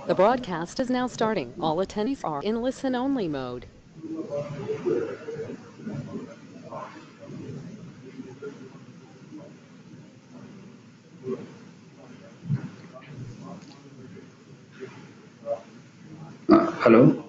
The broadcast is now starting. All attendees are in listen-only mode. Hello.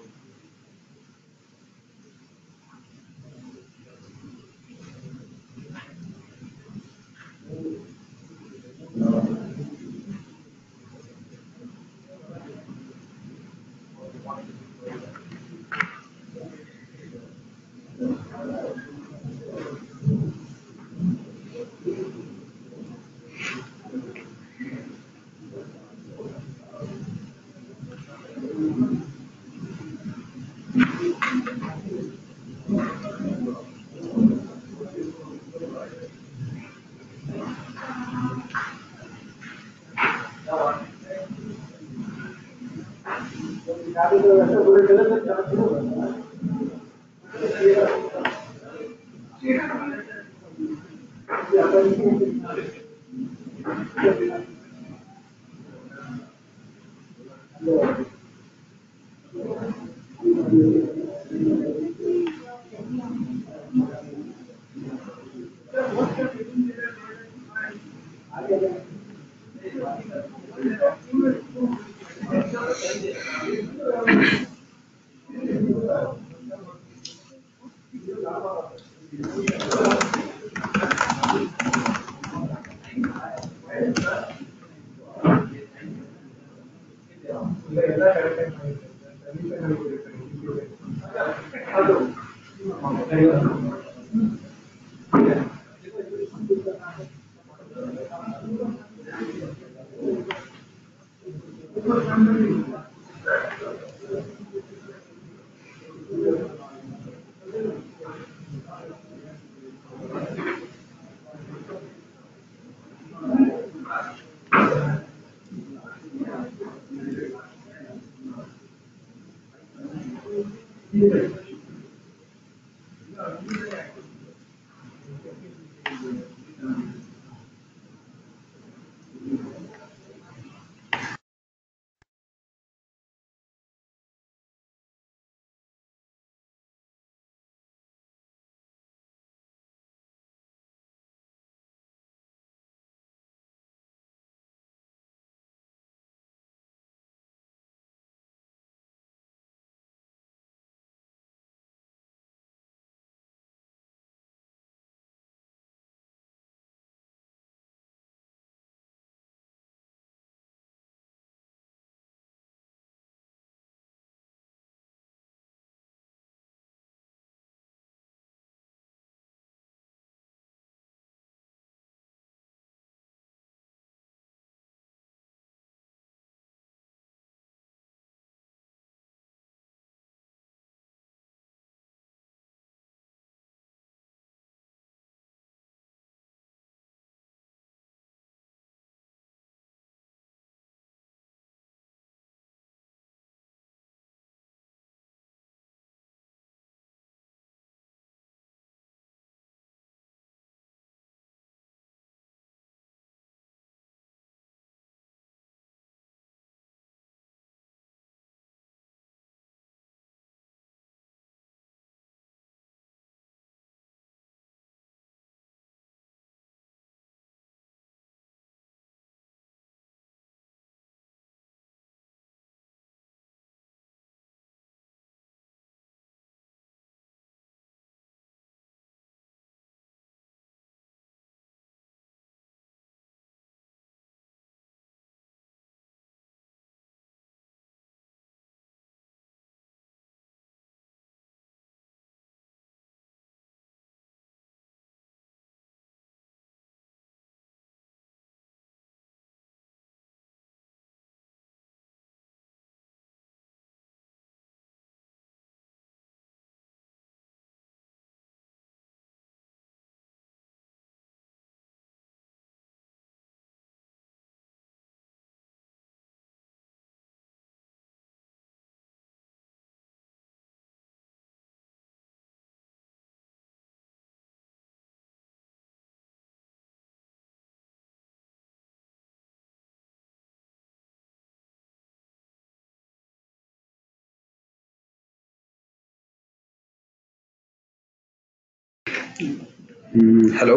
Hello.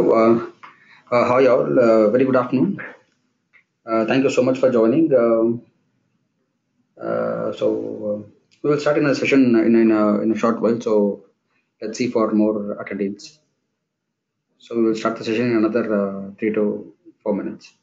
Hi all. Very good afternoon. Thank you so much for joining. We will start in a session in a short while. So let's see for more attendees. So we will start the session in another 3 to 4 minutes.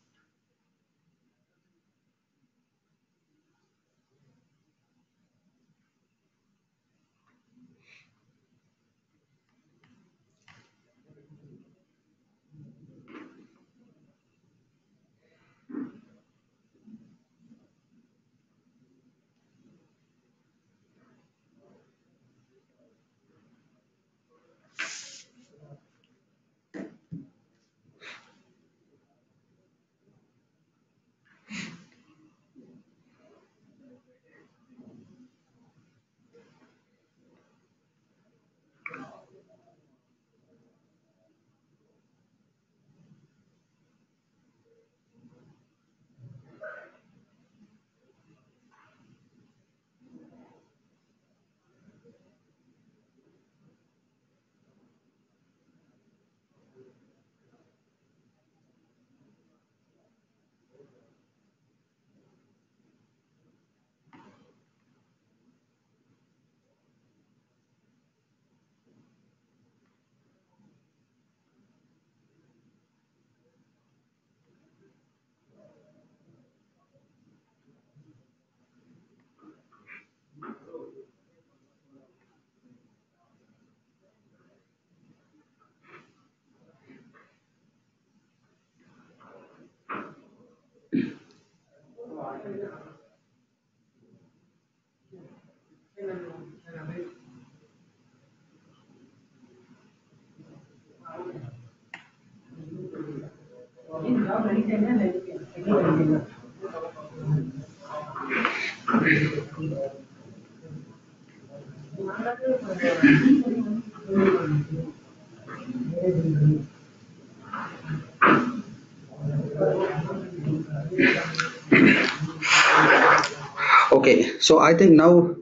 Okay. So I think now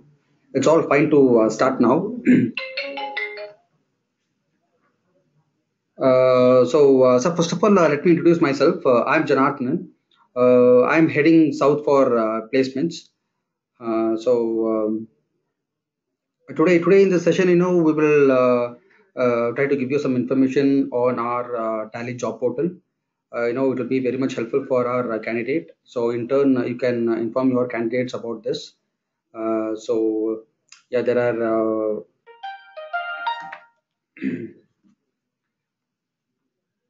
it's all fine to start now. So first of all, let me introduce myself. I'm Janardhan. I'm heading south for placements. So today in the session, we will try to give you some information on our Tally job portal. It will be very much helpful for our candidate. So in turn, you can inform your candidates about this. So yeah, there are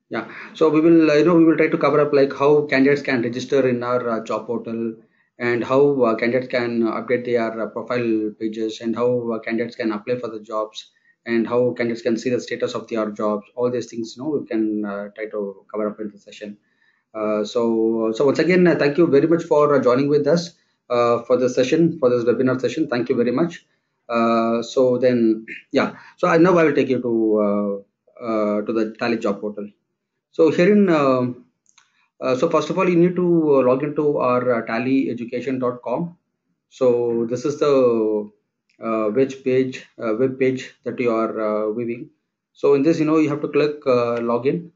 yeah. So we will try to cover up like how candidates can register in our job portal, and how candidates can update their profile pages, and how candidates can apply for the jobs, and how candidates can see the status of their jobs. All these things, we can try to cover up in the session. So once again, thank you very much for joining with us for the session, for this webinar session. Thank you very much. So then, yeah. So I will take you to the Tally job portal. So so first of all, you need to log into our tallyeducation.com. So this is the web page that you are viewing. So in this, you have to click login.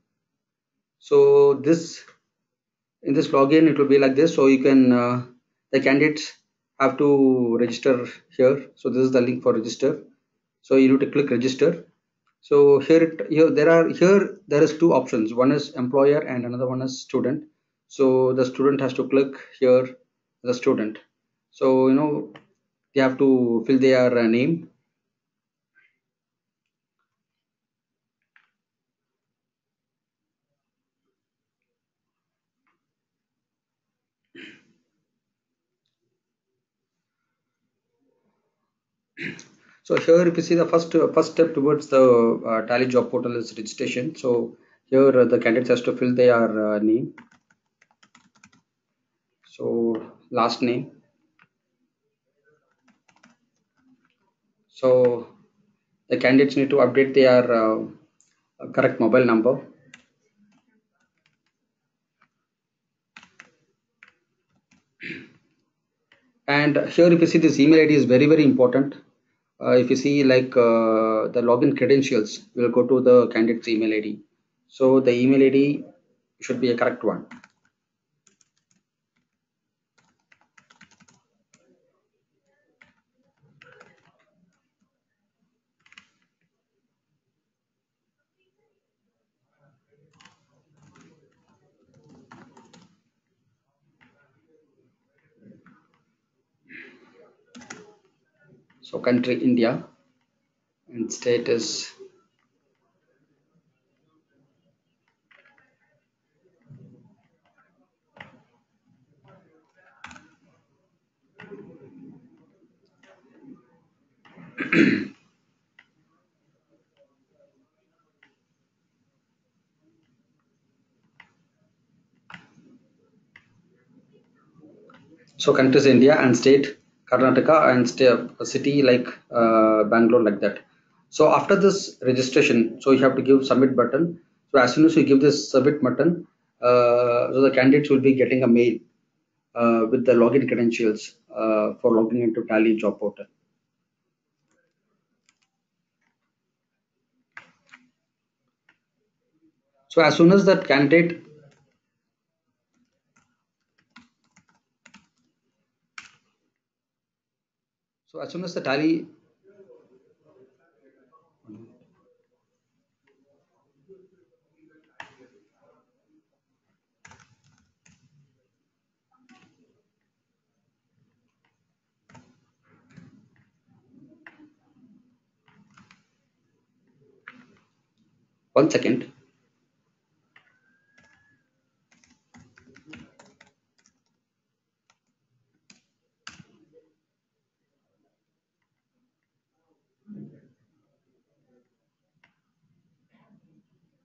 So in this login, it will be like this. So you can the candidates have to register here. So this is the link for register. So you need to click register. So there is two options. One is employer and another one is student. So the student has to click here, the student. So they have to fill their name. So here, if you see the first step towards the Tally job portal is registration. So here the candidates has to fill their name. So last name. So the candidates need to update their correct mobile number. And here, if you see, this email ID is very, very important. if you see like the login credentials, we'll go to the candidate's email ID. So the email ID should be a correct one. So country India and state is so country is India and state Karnataka and state city like Bangalore like that. So after this registration, so you have to give submit button. So as soon as you give this submit button, so the candidates will be getting a mail with the login credentials for logging into Tally job portal. So as soon as that candidate, so as soon as the Tally, 1 second.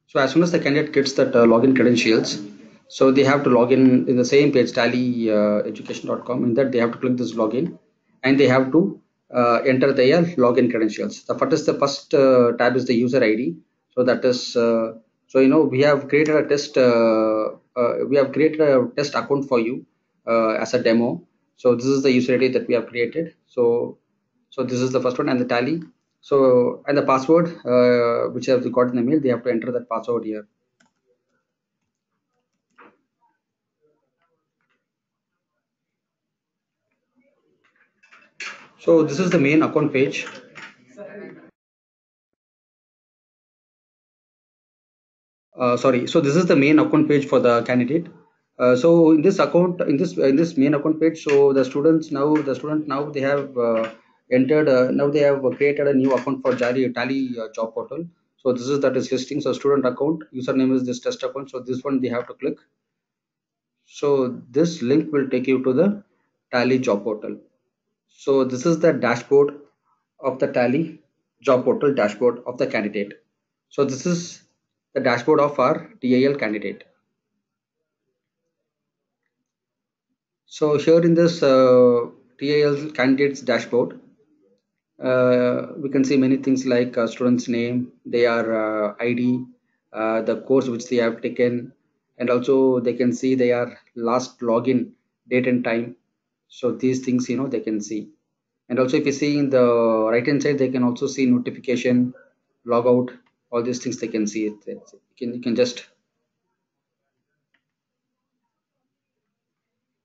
So as soon as the candidate gets that login credentials, so they have to log in the same page tallyeducation.com. In that they have to click this login, and they have to enter their login credentials. The first tab is the user ID. So that is so we have created a test. We have created a test account for you as a demo. So this is the user ID that we have created. So this is the first one and the tally. So and the password which have got in the mail, they have to enter that password here. So this is the main account page. Sorry. So this is the main account page for the candidate. So in this account, in this main account page, so the student now they have entered. Now they have created a new account for Tally job portal. So this is that is listing. So student account username is this test account. So this one they have to click. So this link will take you to the Tally job portal. So this is the dashboard of the Tally job portal dashboard of the candidate. So this is the dashboard of our TAL candidate. So here in this TAL candidates dashboard, we can see many things like student's name, their ID, the course which they have taken, and also they can see their last login date and time. So these things they can see. And also if you see in the right hand side, they can also see notification, logout, all these things they can see it. You can just,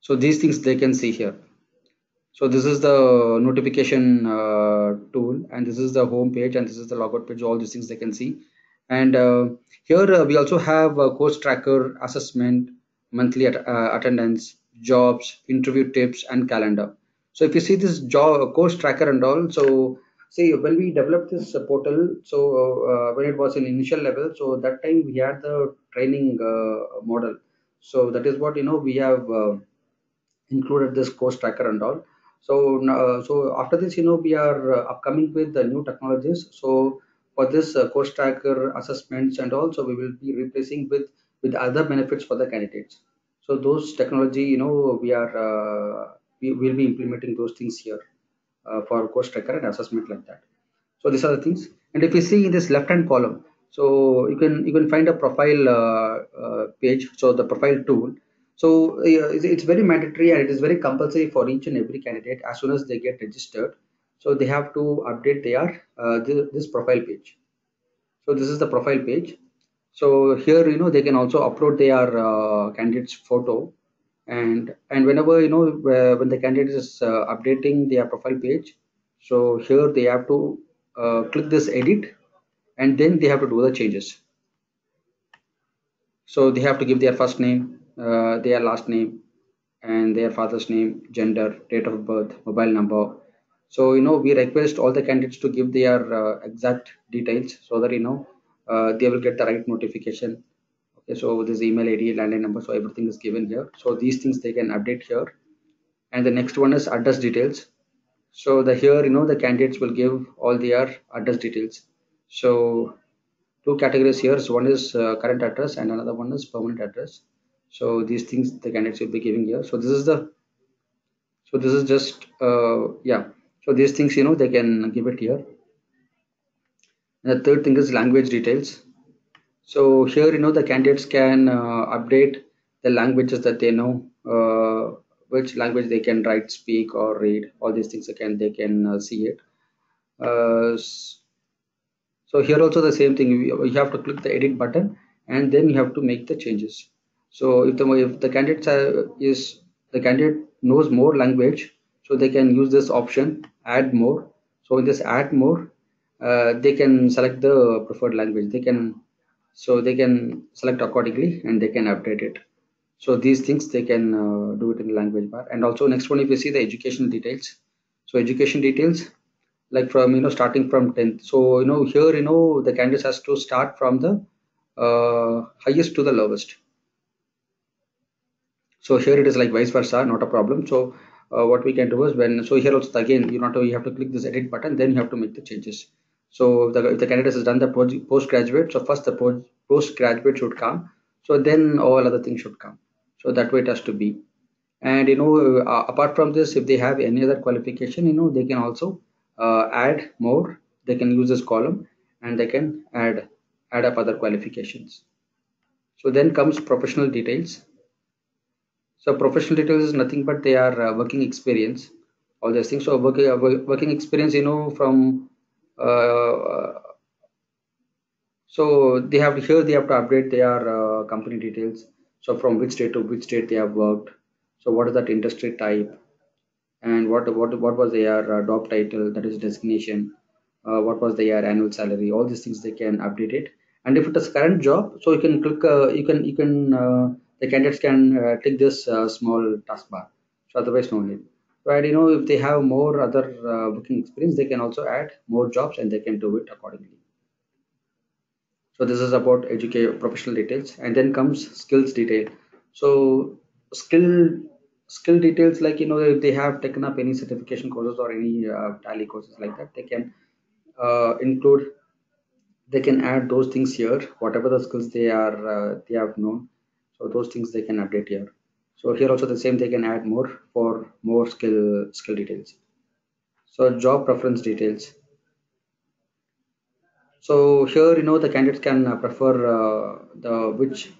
so these things they can see here. So this is the notification tool, and this is the home page, and this is the logout page. All these things they can see. And here we also have a course tracker, assessment, monthly attendance, jobs, interview tips, and calendar. So if you see this job course tracker and all, so see when we developed this portal, so when it was in initial level, so that time we had the training model. So that is what we have. Included this course tracker and all. So so after this we are upcoming with the new technologies. So for this course tracker assessments and also we will be replacing with other benefits for the candidates. So those technology we will be implementing those things here for course tracker and assessment like that. So these are the things. And if you see in this left hand column, so you can find a profile page. So the profile tool. So it's very mandatory and it is very compulsory for each and every candidate as soon as they get registered. So they have to update their this profile page. So this is the profile page. So here they can also upload their candidate's photo, and whenever when the candidate is updating their profile page, so here they have to click this edit, and then they have to do the changes. So they have to give their first name, their last name, and their father's name, gender, date of birth, mobile number. So we request all the candidates to give their exact details so that they will get the right notification. Okay, so this email ID, landline number, so everything is given here. So these things they can update here. And the next one is address details. So the here the candidates will give all their address details. So two categories here. So one is current address and another one is permanent address. So these things the candidates will be giving here. So this is just yeah. So these things they can give it here. And the third thing is language details. So here the candidates can update the languages that they know, which language they can write, speak, or read. All these things they can see it. Uh, So here also the same thing. You have to click the edit button, and then you have to make the changes. So if the candidate is the candidate knows more language, so they can use this option add more. So in this add more, they can select the preferred language. They can select accordingly and they can update it. So these things they can do it in the language bar. And also next one, if you see the education details. So education details, like from starting from 10th. So here the candidate has to start from the highest to the lowest. So here it is like vice versa, not a problem. So what we can do is so here also again you have to click this edit button, then you have to make the changes. So if the candidate has done the postgraduate, so first the postgraduate should come, so then all other things should come. So that way it has to be. And apart from this, if they have any other qualification, they can also add more. They can use this column and they can add up other qualifications. So then comes professional details. So professional details is nothing but they are working experience, all these things. So working experience, from so they have to update their company details. So from which state to which state they have worked. So what is that industry type, and what was their job title, that is designation, what was their annual salary. All these things they can update it. And if it is current job, so you can click you can the candidates can click this small taskbar. So otherwise no need. But if they have more other working experience, they can also add more jobs and they can do it accordingly. So this is about educate professional details. And then comes skills detail. So skill skill details, like if they have taken up any certification courses or any tally courses like that, they can include, they can add those things here, whatever the skills they have known. So those things they can update here. So here also the same, they can add more for more skill details. So job preference details. So here, the candidates can prefer the which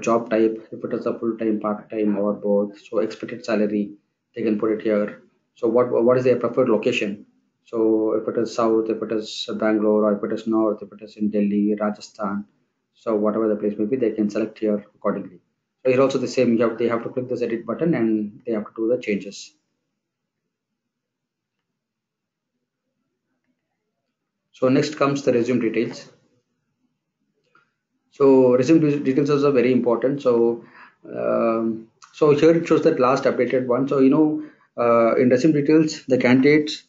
job type, if it is a full-time, part-time, or both. So expected salary, they can put it here. So what is their preferred location? So if it is south, if it is Bangalore, or if it is north, if it is in Delhi, Rajasthan, so whatever the place may be, they can select here accordingly. So here also the same, they have to click this edit button and they have to do the changes. So next comes the resume details. So resume details are very important. So here it shows that last updated one. So in resume details, the candidate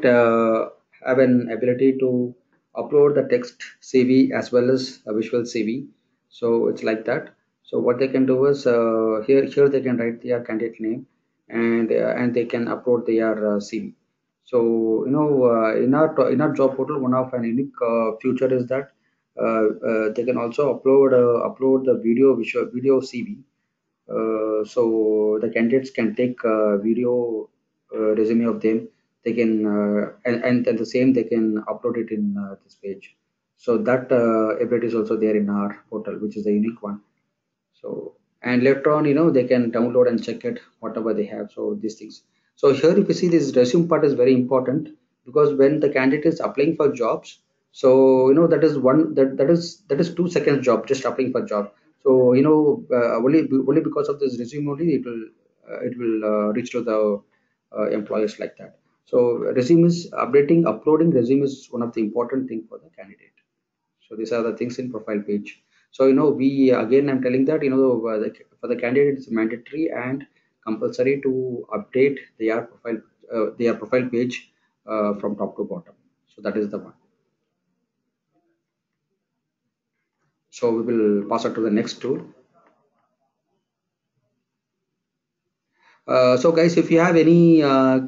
have an ability to upload the text CV as well as a visual CV. So it's like that. So what they can do is here they can write their candidate name, and they can upload their CV. So in our job portal, one of an unique feature is that they can also upload the video CV. So the candidates can take video resume of them. They can and the same they can upload it in this page. So that ability is also there in our portal, which is a unique one. So and later on, they can download and check it whatever they have. So these things. So here if you see, this resume part is very important, because when the candidate is applying for jobs, so that is that is 2 seconds job, just applying for job. So only because of this resume only it will reach to the employers like that. So resume is updating, uploading resume is one of the important thing for the candidate. So these are the things in profile page. So we again, I'm telling that for the candidate it's mandatory and compulsory to update their profile page from top to bottom. So that is the one. So we will pass on to the next tool. So guys, if you have any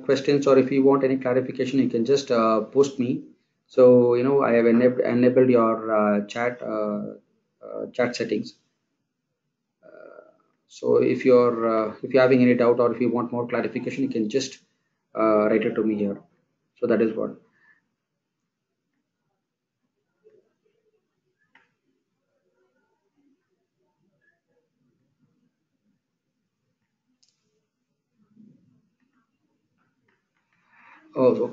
questions or if you want any clarification, you can just post me. So I have enabled your chat settings. So if you're having any doubt or if you want more clarification, you can just write it to me here. So that is what. Oh,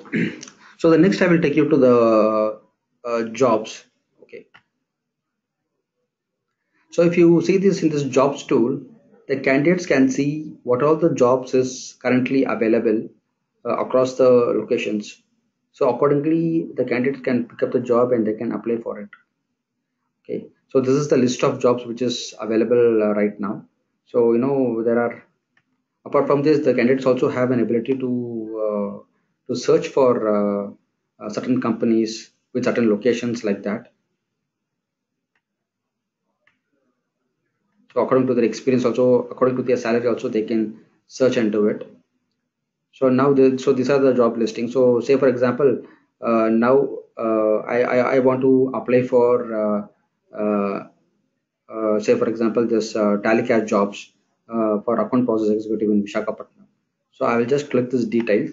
so the next I will take you to the jobs. Okay. So if you see this in this jobs tool, the candidates can see what all the jobs is currently available across the locations. So accordingly, the candidate can pick up the job and they can apply for it. Okay. So this is the list of jobs which is available right now. So there are, apart from this, the candidates also have an ability to search for certain companies with certain locations like that. So according to their experience, also according to their salary, also they can search and do it. So now, so these are the job listings. So say for example, now I want to apply for say for example this TallyPrime jobs for account process executive in Visakhapatnam. So I will just click this details.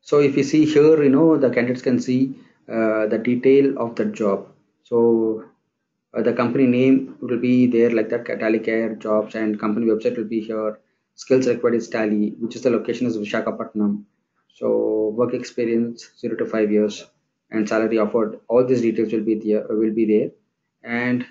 So if you see here, the candidates can see the detail of the job. So the company name will be there like that, Tally Care jobs, and company website will be here. Skills required is Tally, which is the location is Visakhapatnam. So work experience 0 to 5 years and salary offered. All these details will be there. And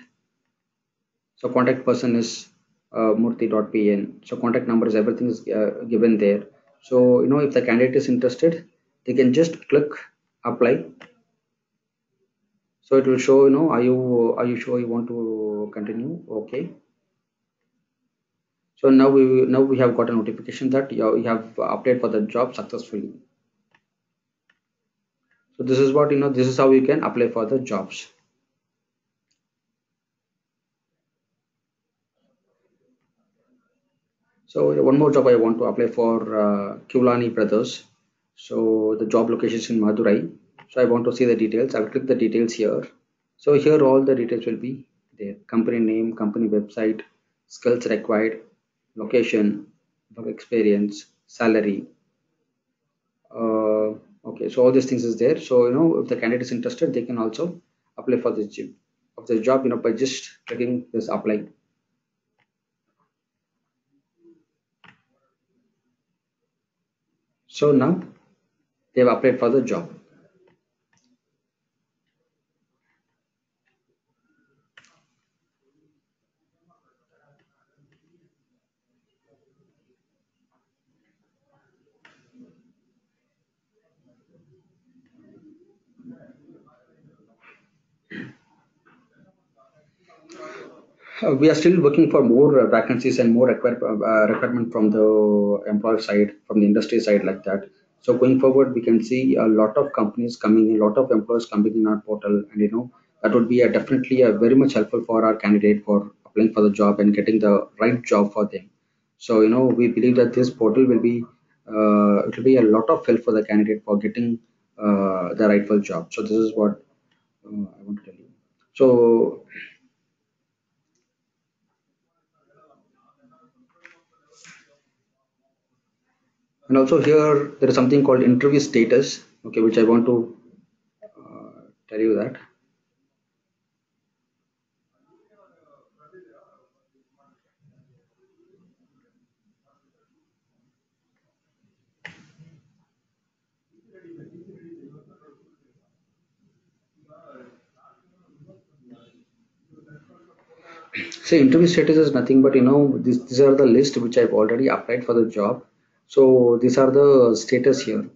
so contact person is murthy.pn. So contact numbers, everything is given there. So if the candidate is interested, they can just click apply. So it will show, are you sure you want to continue? Okay. So now we have got a notification that you have applied for the job successfully. So this is what, this is how you can apply for the jobs. So one more job I want to apply for Kulani Brothers. So the job location is in Madurai. So I want to see the details. I'll click the details here. So here all the details will be there. Company name, company website, skills required, location, work experience, salary. Okay, so all these things is there. So if the candidate is interested, they can also apply for this job, by just clicking this apply. So now they have applied for the job. We are still working for more vacancies and more requirement from the employer side, from the industry side like that. So going forward, we can see a lot of companies coming, a lot of employers coming in our portal, and that would be definitely very much helpful for our candidate for applying for the job and getting the right job for them. So we believe that this portal will be it will be a lot of help for the candidate for getting the rightful job. So this is what I want to tell you. So and also here there is something called interview status, okay, which I want to tell you that. So interview status is nothing but these are the list which I've already applied for the job. So these are the status here.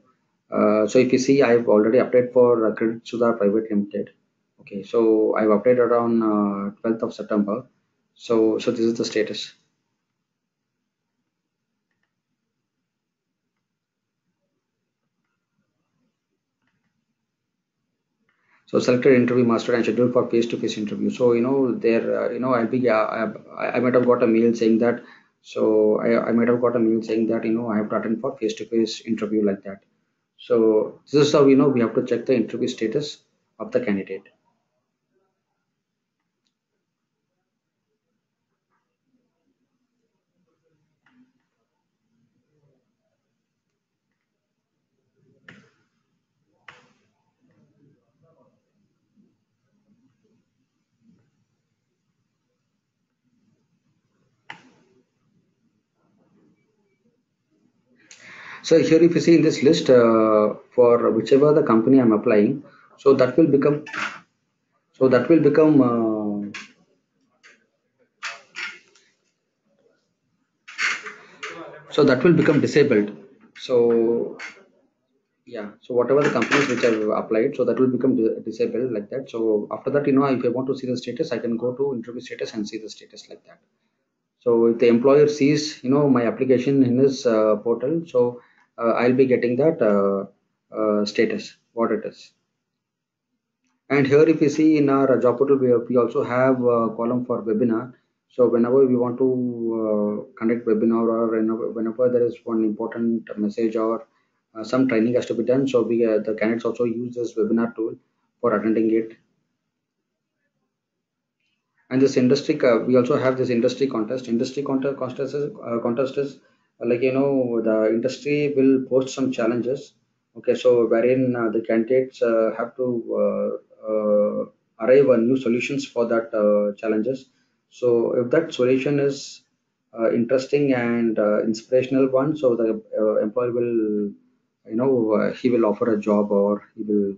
So if you see, I've already applied for Credit Sudha Private Limited. Okay, so I've applied around 12th of September. So this is the status. So selected interview master and scheduled for face-to-face interview. So there I'll be I might have got a mail saying that. So I might have got a mail saying that I have to attend for face-to-face interview like that. So this is how we have to check the interview status of the candidate. So here if you see in this list for whichever the company I'm applying, so that will become so that will become disabled. So yeah, so whatever the companies which I've applied, so that will become disabled like that. So after that, if I want to see the status, I can go to interview status and see the status like that. So if the employer sees, my application in his portal, so I'll be getting that status, what it is. And here, if you see in our job portal, we also have a column for webinar. So whenever we want to conduct webinar or whenever there is one important message or some training has to be done, so the candidates also use this webinar tool for attending it. And this industry, we also have this industry contest. Contest is like the industry will post some challenges. Okay, so wherein the candidates have to arrive a new solutions for that challenges. So if that solution is interesting and inspirational one, so the employer will he will offer a job or he will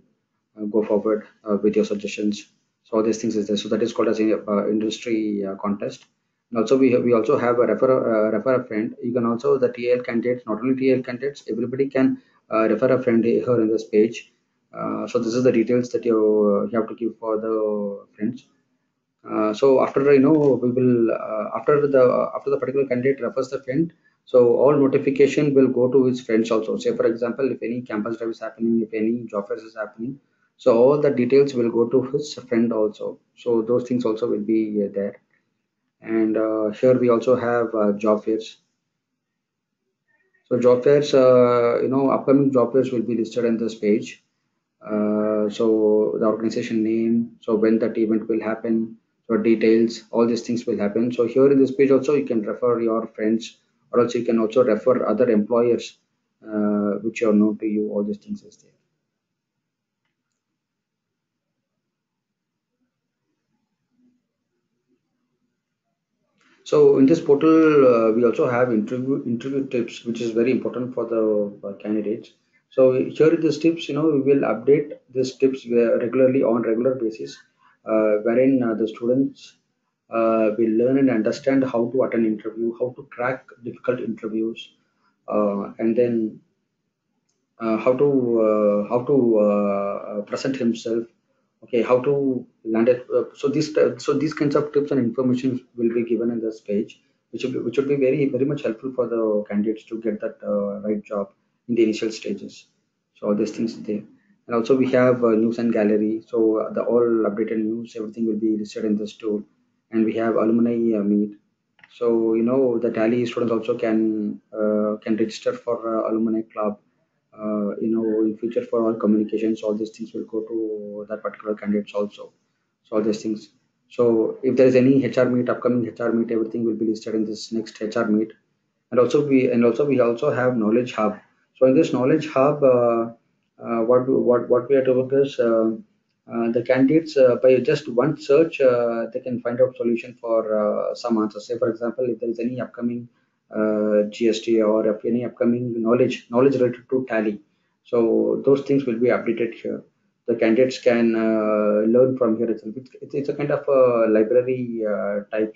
go forward with your suggestions. So all these things is there. So that is called as a industry contest. And also we also have a refer a friend. You can also the TL candidates, not only TL candidates, everybody can refer a friend here in this page. So this is the details that you have to give for the friends. So after we will after the particular candidate refers the friend, so all notification will go to his friends also. Say for example, if any campus drive is happening, if any job fairs is happening, so all the details will go to his friend also. So those things also will be there. And here we also have job fairs. So job fairs, upcoming job fairs will be listed in this page. So the organization name, so when that event will happen, so details, all these things will happen. So here in this page also you can refer your friends, or also you can also refer other employers which are known to you. All these things is there. So in this portal, we also have interview tips, which is very important for the candidates. So here in these tips, we will update these tips regularly on regular basis, wherein the students will learn and understand how to attend interview, how to crack difficult interviews, and then how to present himself. Okay, how to land it. So these kinds of tips and information will be given in this page, which would be very very much helpful for the candidates to get that right job in the initial stages. So all these things there. And also we have news and gallery. So the all updated news, everything will be listed in this tool. And we have alumni meet. So the Tally students also can register for alumni club. In future for all communications, all these things will go to that particular candidates also. So all these things. So if there is any HR meet, upcoming HR meet, everything will be listed in this next HR meet. And also we also have knowledge hub. So in this knowledge hub, what we are doing is the candidates by just one search they can find out solution for some answers. Say for example, if there is any upcoming GST or if any upcoming knowledge related to Tally, so those things will be updated here. The candidates can learn from here itself. It's a kind of a library type,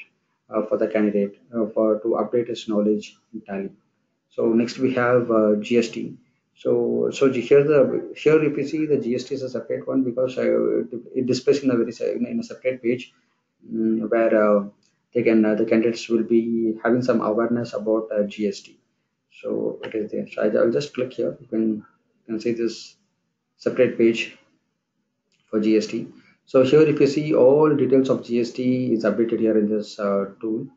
for the candidate for to update his knowledge in Tally. So next we have GST. Here if you see the GST is a separate one because it displays in a in a separate page where they can the candidates will be having some awareness about GST. So it is there. So I'll just click here. You can see this separate page for GST. So here if you see all details of GST is updated here in this tool.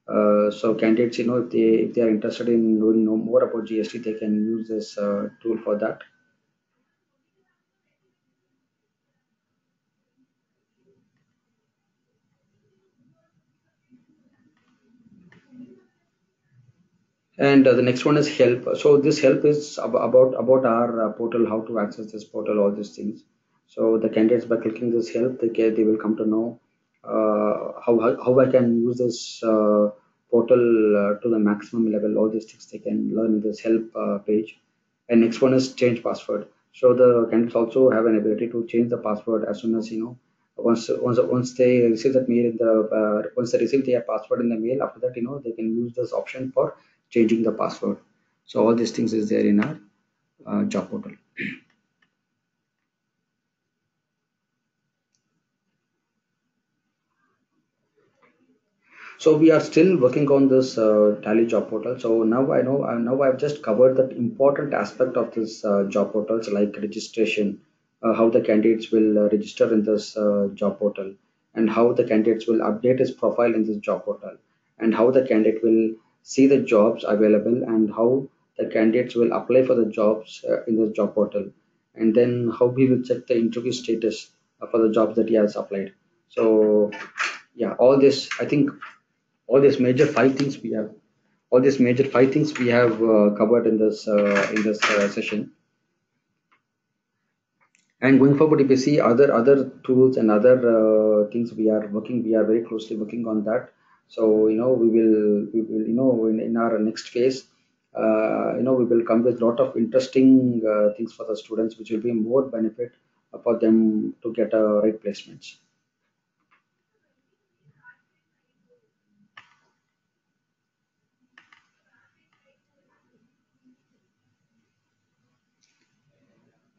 So candidates, if they are interested in knowing more about GST, they can use this tool for that. And the next one is help. So this help is about our portal, how to access this portal, all these things. So the candidates by clicking this help, they will come to know how I can use this portal to the maximum level. All these things they can learn in this help page. And next one is change password. So the candidates also have an ability to change the password as soon as once they receive that mail in the once they receive their password in the mail. After that, they can use this option for changing the password. So all these things is there in our job portal. So we are still working on this Tally job portal. So now I know now I've just covered that important aspect of this job portals like registration, how the candidates will register in this job portal, and how the candidates will update his profile in this job portal, and how the candidate will see the jobs available, and how the candidates will apply for the jobs in this job portal, and then how we will check the interview status for the jobs that he has applied. So yeah, all this I think all these major five things we have covered in this session. And going forward, if you see other tools and other things we are very closely working on that. So we will in our next phase, we will come with a lot of interesting things for the students, which will be more benefit for them to get right placements.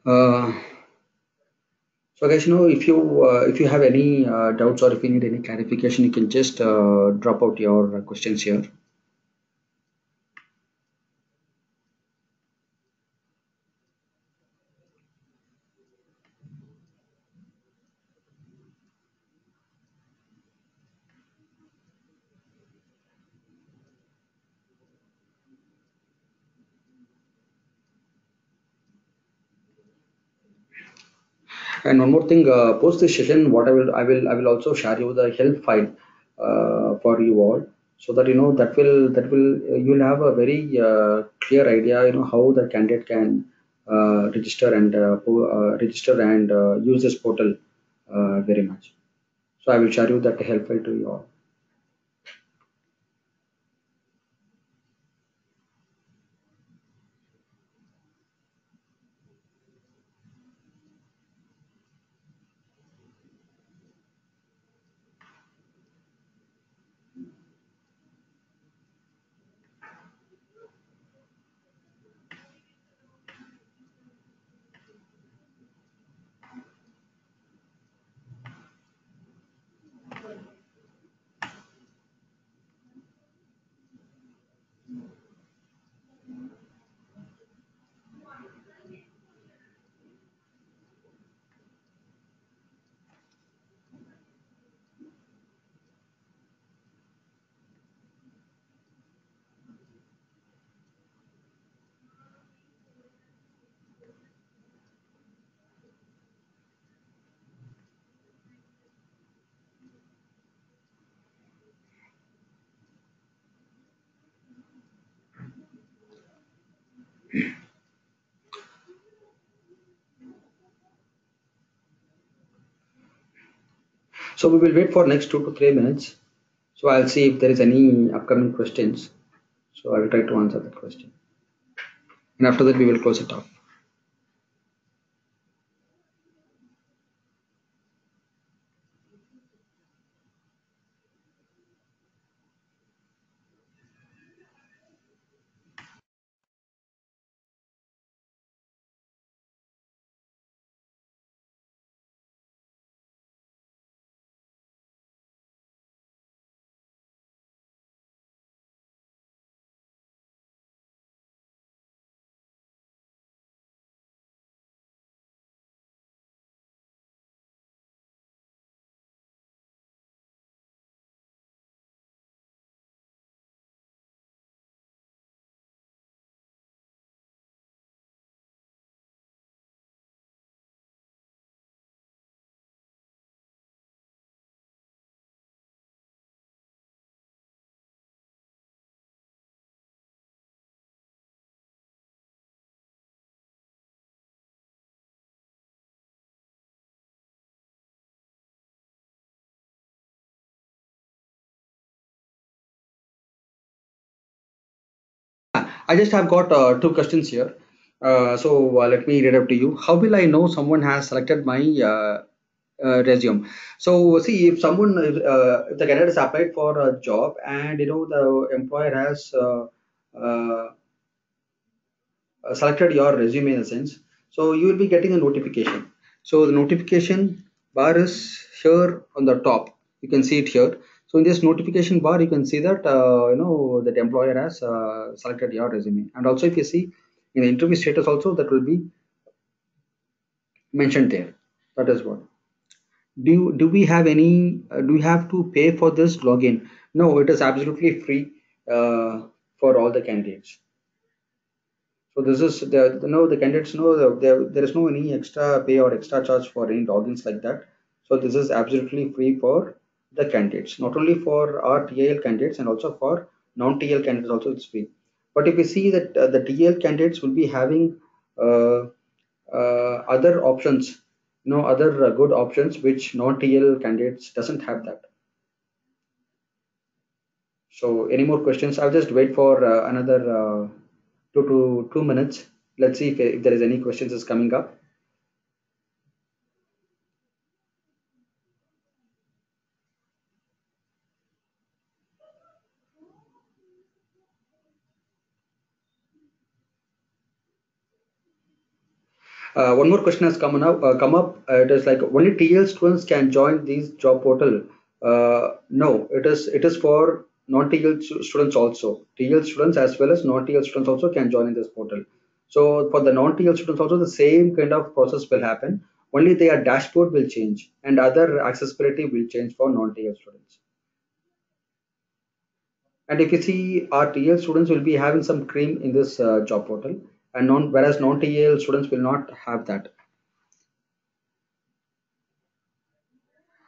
Uh, So guys, if you have any doubts or if you need any clarification, you can just drop out your questions here. And one more thing, post this session, what I will also share you the help file for you all, so that you'll have a very clear idea, how the candidate can register and use this portal very much. So I will share you that help file to you all. So we will wait for next 2 to 3 minutes. So I'll see if there is any upcoming questions. So I will try to answer that question. And after that, we will close it off. I just have got two questions here. Let me read out to you. How will I know someone has selected my resume? So see, if the candidate has applied for a job and the employer has selected your resume in a sense, so you will be getting a notification. So the notification bar is here on the top. You can see it here. So in this notification bar, you can see that that employer has selected your resume. And also, if you see in the interview status, also that will be mentioned there. That is what. Do we have any? Do we have to pay for this login? No, it is absolutely free for all the candidates. So this is the candidates know there is no any extra pay or extra charge for any logins like that. So this is absolutely free for the candidates, not only for our TAL candidates and also for non-TL candidates also it's free. But if we see that the TL candidates will be having uh, other options, other good options which non-TL candidates doesn't have that. So any more questions? I'll just wait for another 2 minutes. Let's see if there is any questions is coming up. One more question has come up. It is like only TL students can join these job portal. No, it is for non-TL students also. TL students as well as non-TL students also can join in this portal. So for the non-TL students also the same kind of process will happen. Only their dashboard will change and other accessibility will change for non-TL students. And if you see our TL students will be having some cream in this job portal, and whereas non-TL students will not have that.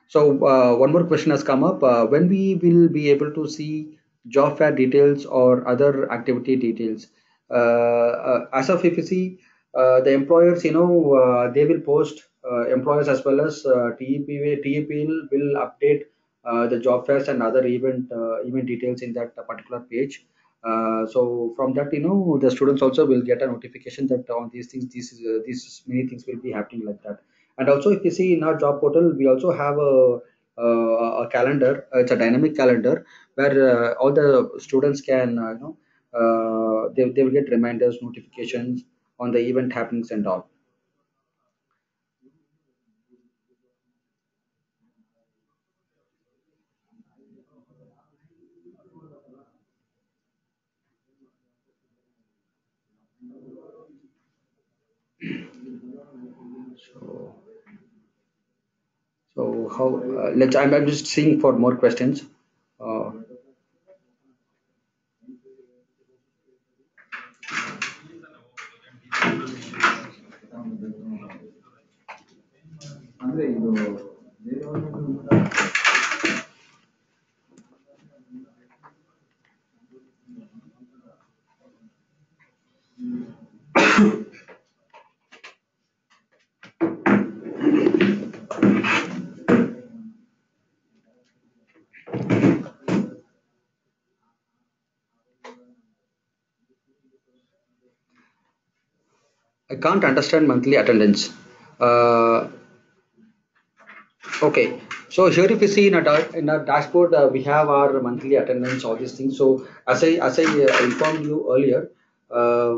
So one more question has come up. When we will be able to see job fair details or other activity details? As of if you see the employers, they will post employers as well as TEP will update the job fairs and other event details in that particular page. So from that, the students also will get a notification that on these things, these many things will be happening like that. And also, if you see in our job portal, we also have a calendar. It's a dynamic calendar where all the students can, they will get reminders, notifications on the event happenings and all. So, so how? I'm just seeing for more questions. Uh, I can't understand monthly attendance. Uh, Okay, so here if you see in our dashboard, we have our monthly attendance, all these things. So as I informed you earlier, uh,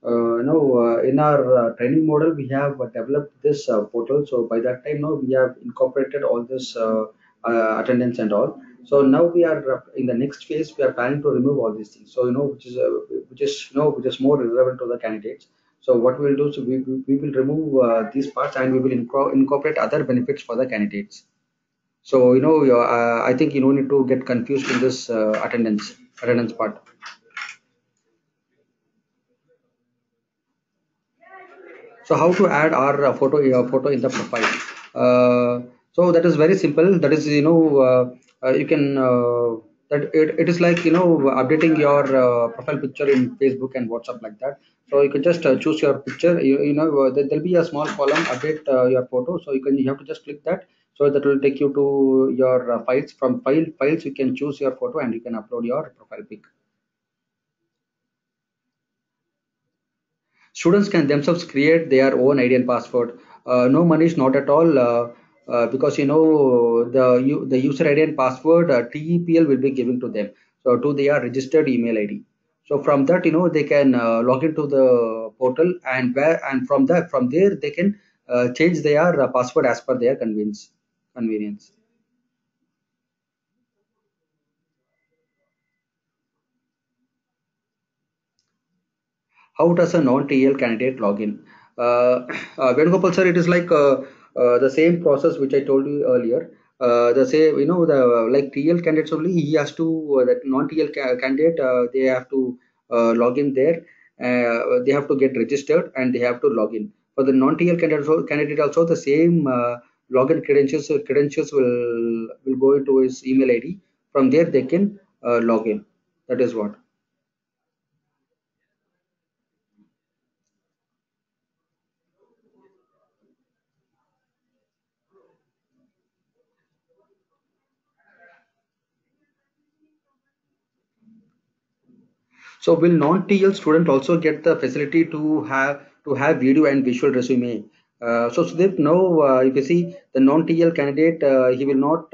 in our training model, we have developed this portal. So by that time, now we have incorporated all this attendance and all. So now we are in the next phase. We are planning to remove all these things. So which is more relevant to the candidates. So what we will do, so we will remove these parts and we will incorporate other benefits for the candidates. So I think you don't need to get confused in this attendance part. So how to add our photo in the profile? So that is very simple. That is you can that it is like updating your profile picture in Facebook and WhatsApp like that. So you can just choose your picture. There'll be a small column update your photo. So you have to just click that. So that will take you to your files. From files you can choose your photo and you can upload your profile pic. Students can themselves create their own ID and password. No money is not at all, because the user ID and password, TEPL will be giving to them, so to their registered email ID. So from that, they can log into the portal, and from there they can change their password as per their convenience. How does a non-TL candidate log in? Venugopal sir, it is like the same process which I told you earlier. The same, the like TL candidates only. He has to that non-TL candidate. They have to log in there. They have to get registered and they have to log in. For the non-TL candidate also the same login credentials. Credentials will go into his email ID. From there they can log in. That is what. So will non-TL student also get the facility to have video and visual resume? So Sudeep, no, if you see the non-TL candidate, he will not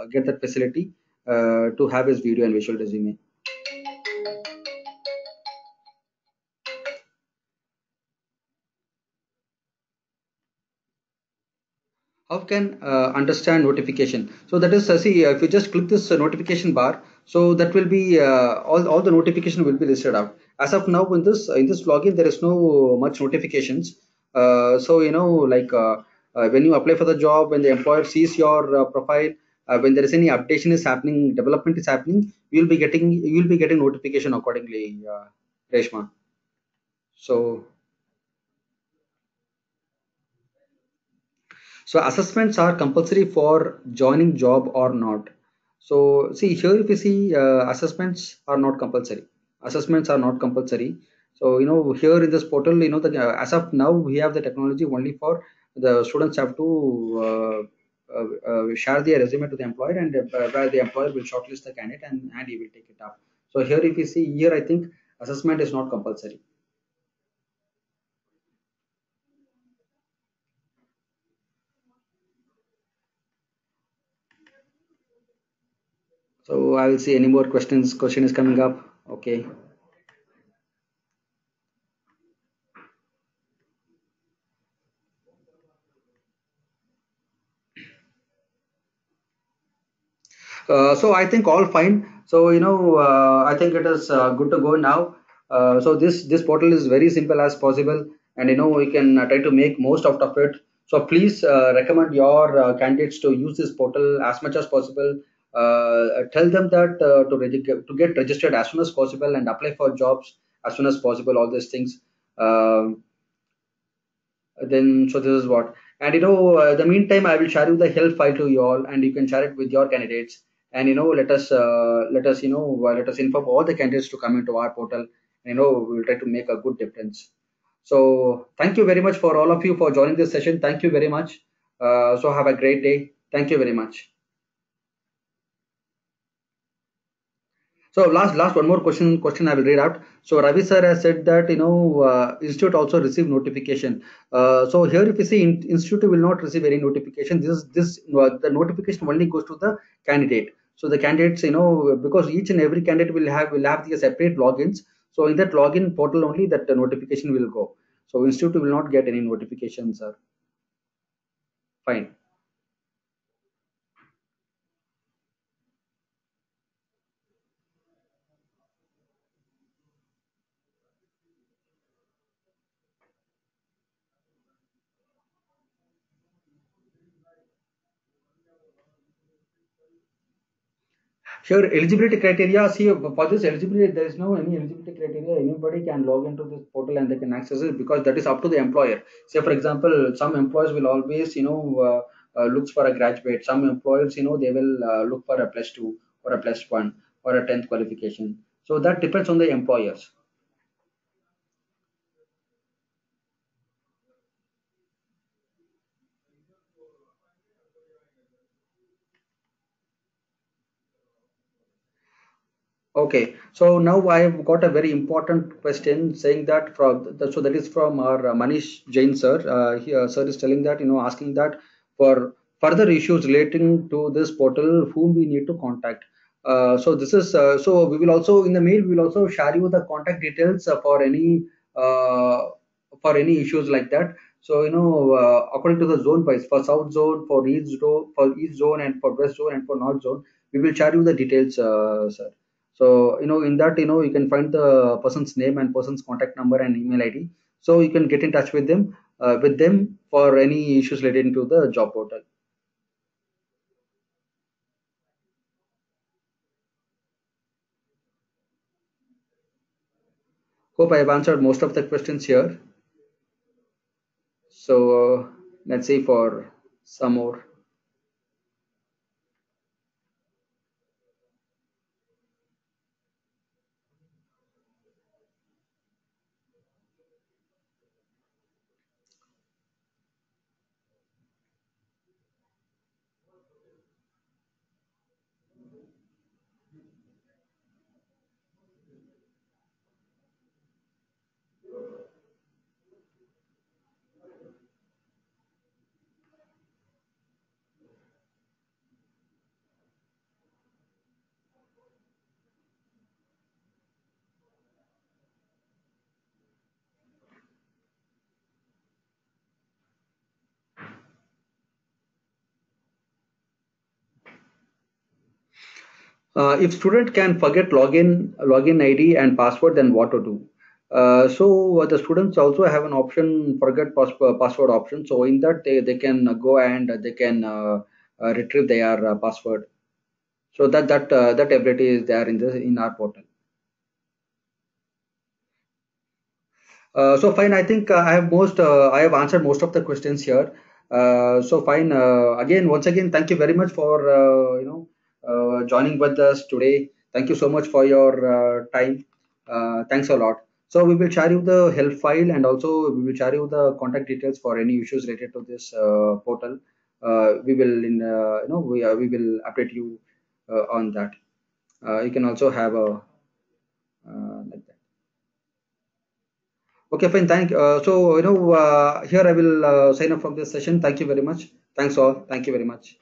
get that facility to have his video and visual resume. How can understand notification? So that is, see, if you just click this notification bar, so that will be all the notification will be listed out. As of now, in this login, there is no much notifications. So like when you apply for the job, when the employer sees your profile, when there is any updation is happening, development is happening, you'll be getting notification accordingly, Reshma. So So assessments are compulsory for joining job or not. So see here, if you see, assessments are not compulsory. Assessments are not compulsory. So here in this portal, as of now we have the technology only for the students have to share their resume to the employer, and where the employer will shortlist the candidate, and he will take it up. So here, if you see here, I think assessment is not compulsory. So I will see any more questions. Question is coming up. Okay. So I think all fine. So I think it is good to go now. So this portal is very simple as possible, and we can try to make most out of it. So please recommend your candidates to use this portal as much as possible. Tell them that to get registered as soon as possible and apply for jobs as soon as possible. All these things. Um then so this is what, and the meantime I will share you the help file to you all, and you can share it with your candidates, and let us inform all the candidates to come into our portal, and we will try to make a good difference. So thank you very much for all of you for joining this session. Thank you very much. So have a great day. Thank you very much. So last one more question I will read out. So Ravi sir has said that institute also receive notification. So here, if you see, institute will not receive any notification. This the notification only goes to the candidate. So the candidates, because each and every candidate will have the separate logins. So in that login portal only that the notification will go. So institute will not get any notifications, sir. Fine. Sure, eligibility criteria. See, for this eligibility, there is no any eligibility criteria. Anybody can log into this portal and they can access it, because that is up to the employer. Say, for example, some employers will always, looks for a graduate. Some employers, they will look for a plus two or a plus one or a 10th qualification. So that depends on the employers. Okay, so now I've got a very important question saying that so that is from our Manish Jain sir. Here, sir is telling that asking that for further issues relating to this portal, whom we need to contact. So this is so we will also in the mail we will also share you the contact details uh, for any issues like that. So according to the zone wise, for south zone, for east zone, and for west zone, and for north zone, we will share you the details, sir. So in that you can find the person's name and person's contact number and email ID. So you can get in touch with them for any issues related to the job portal. Hope I have answered most of the questions here. So let's see for some more. If student can forget login ID and password, then what to do? So the students also have an option, forget password option. So in that they can go and they can retrieve their password. So that ability is there in our portal. So fine, I think I have answered most of the questions here. So fine. Once again, thank you very much for joining with us today. Thank you so much for your time. Thanks a lot. So we will share you the help file, and also we will share you the contact details for any issues related to this portal. We will in we will update you on that. You can also have a like that. Okay, fine. So here I will sign up from this session. Thank you very much. Thanks all. Thank you very much.